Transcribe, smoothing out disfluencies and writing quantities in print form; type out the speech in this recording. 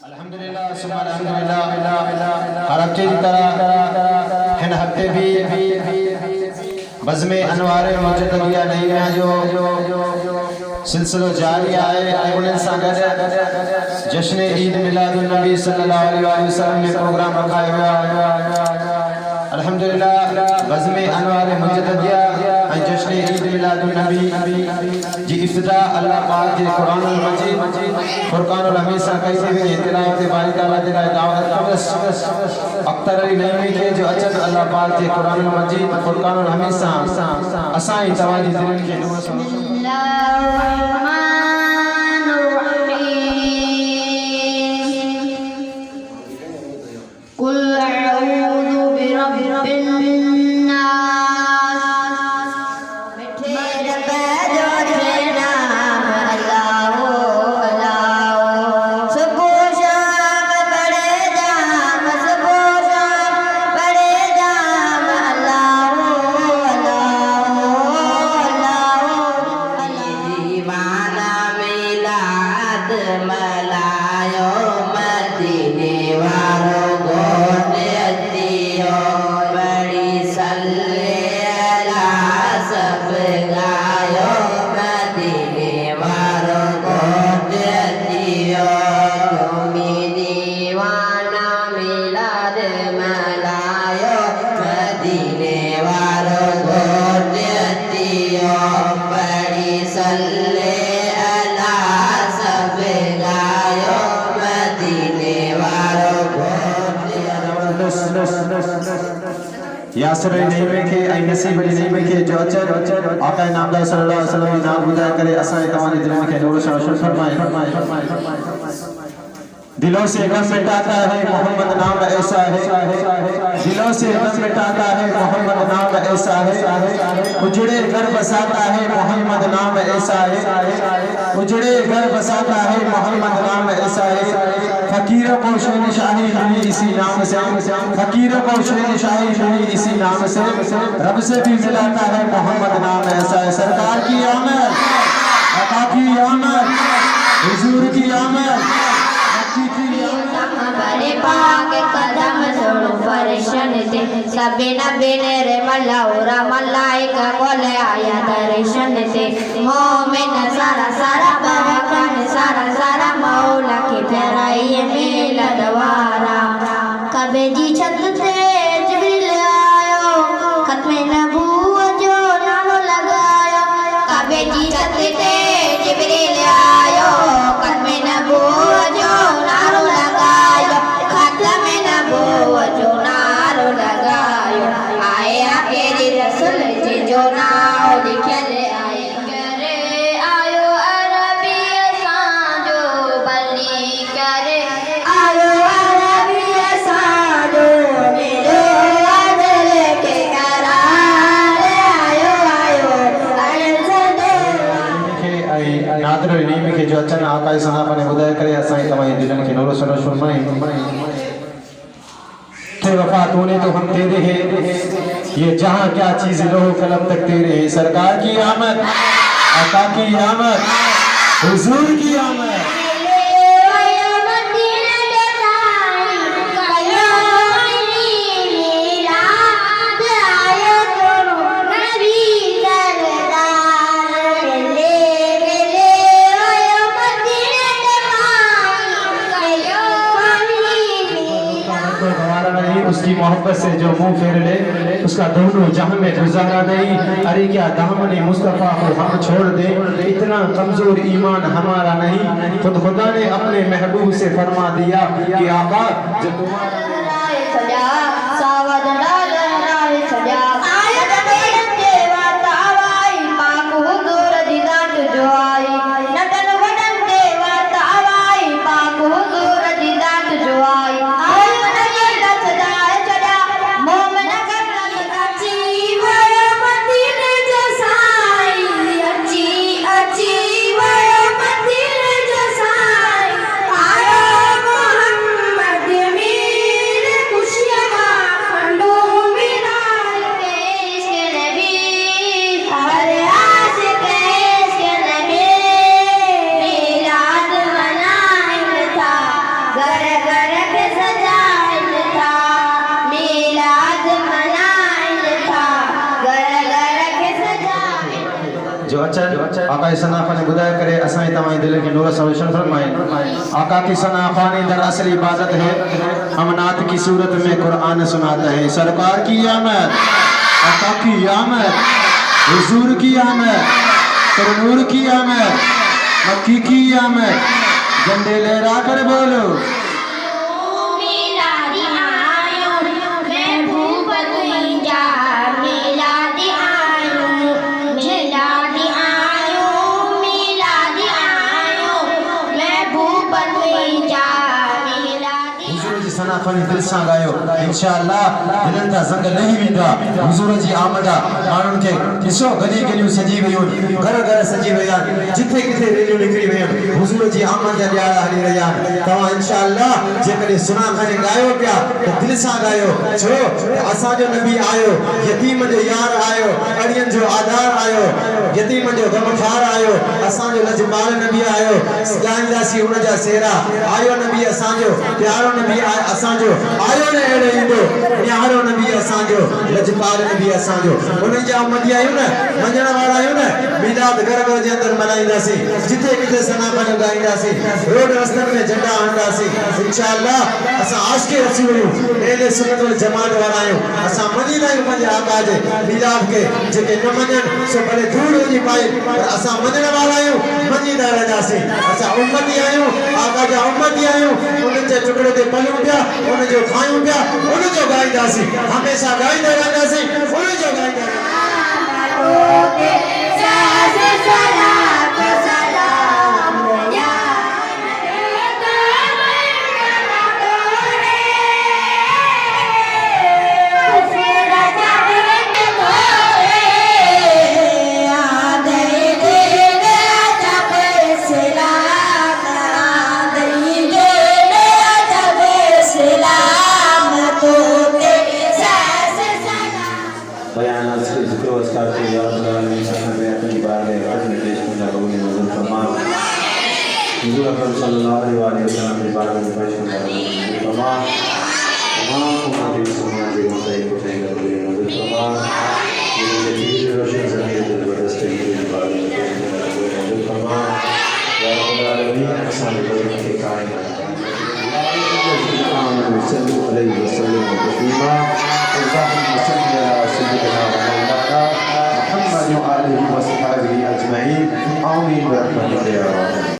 अल्हम्दुलिल्लाह सुबह अल्हम्दुलिल्लाह हर हफ्ते की तरह हिन हफ्ते भी बज़्म अनवार मुजद्दिया नई में जो सिलसिलो जारी है उन सां गॾु जश्न ईद मिलादुन नबी सल्लल्लाहु अलैहि वसल्लम में प्रोग्राम रखायो वियो आहे। अल्हम्दुलिल्लाह बज़्म अनवार मुजद्दिया ऐं जश्न ईद मिलादुन नबी जी इफ्तिताह अल्लाह पाक जे कुरानुल मजीद फुरकानुल हमीद सां कई थी वई। तिलावत बारी ताला जे लाइ दावत कबस अख्तर अली नईमी खे जो अचनि अल्लाह पाक जे कुरानुल मजीद फुरकानुल हमीद सां असां ई तव्हांजी दिलनि खे नूर सां यासर नईमे के ऐं नसीब नईमे के जो अचनि आका नामदार सल्लल्लाहु अलैहि वसल्लम जी नाम ॿुधाए करे असां तव्हांजे दिलनि खे नूर सां रोशन फरमाए। दिलों से गम मिटाता है मोहम्मद नाम ऐसा है, दिलों से गम मिटाता है मोहम्मद नाम ऐसा है, उजड़े घर बसाता है मोहम्मद नाम ऐसा है, उजड़े घर बसाता है मोहम्मद नाम ऐसा है। फकीरों को शहनशाही मिली इसी नाम से, फकीरों को शहनशाही मिली इसी नाम से, रब से भी मिलाता है मोहम्मद नाम ऐसा है। सरकार की आमद, आका की आमद, हुजूर की आमद, बड़े पाक कदम जोड़ो फरिश्तन ते सबे नबी रे मल्लाउरा मलाइका कोल आया दर्शन ते मोमिन सारा सारा बहकन सारा सारा मौला की फेराई मेल दवारा कबे जी छत ते जिब्रील आयो खत्मे नबूवत जो नालो लगायो कबे जी छत ते जिब्रील आयो खत्मे नबूवत जो नालो लगायो खत्मे नबूवत जो नालो लगायो आया तेरे रसूल जी जो नाम लिखल आए करे आयो अरबी साजो बली करे आयो अरबी साजो मेरो दिल के करार आयो आयो नादर नईमे के जो अचनि आका सहाबा ने ॿुधाए करे असां तव्हांजे दिलनि खे नूर सां रोशन फरमाए। थे वफा तूने तो हम तेरे हैं, ये जहां क्या चीज लो कलम तक तेरे हैं। सरकार की आमद, आका की आमद, हुजूर की आमद। उसकी मोहब्बत से जो मुंह फेर ले उसका दोनों जहां में गुजारा नहीं। अरे क्या दामन मुस्तफा को हम छोड़ दे, इतना कमजोर ईमान हमारा नहीं। खुद खुदा ने अपने महबूब से फरमा दिया कि आका जो तुम्हारा खुशियाँ आका सना खान बुदाय करे असाई तमाई दिल के नूर से रोशन फरमाए। आका की सना खानी दर असली इबादत है, हम नात की सूरत में कुरान सुनाते हैं। सरकार की आमद, आका की आमद, हुजूर की आमद, नूर की आमद, मक्की की आमद, झंडे लहरा कर बोलो। सना खानी दिल सां गायो इंशाअल्लाह दिलनि था संग नहीं वेंदा। हुजूर जी आमदा माण्हुनि खे ॾिसो गली गलियूं सजी वियूं, घर घर सजी विया, जिथे किथे रेलियूं निकिरी वियूं, हुजूर जी आमद जा ॾियारा हली रहिया। तव्हां इंशाअल्लाह जेकॾहिं सुना खानी गायो पिया त दिल सां गायो, छो असांजो नबी आयो, यतीम जो यार आयो, अड़ियन जो आधार आयो, यतीम जो गमखार आयो, असांजो लजपाल नबी आयो, ॻाईंदासीं उन जा सेरा। आयो नबी असांजो, प्यारो नबी असांजो आयो न अहिड़ो ईंदो, न्यारो नबी असांजो, लजपाल नबी असांजो। उन्हनि जा उम्मती आहियूं न, मञण वारा आहियूं न, मीलाद घर घर जे अंदरि मल्हाईंदासीं, जिथे किथे सना खान ॻाईंदासीं, रोड रस्तनि में झंडा हणंदासीं। इंशाअल्लाह असां आशिक़े रसूल आहियूं, अहले सुन्नत वल जमात वारा आहियूं। असां मञींदा आहियूं पंहिंजे आका जे मीलाद खे, जेके न मञनि सो भले धूड़ हुजी पाए, पर असां मञण वारा आहियूं, मञींदा रहंदासीं। असां उम्मती आहियूं, आका जा उम्मती आहियूं, उन्हनि जे टुकड़े ते पलूं पिया, उन जो खायूं पिया, उन जो गाईंदासीं, हमेशा गाईंदा रहंदासीं, उन जो गाईंदा आमीन।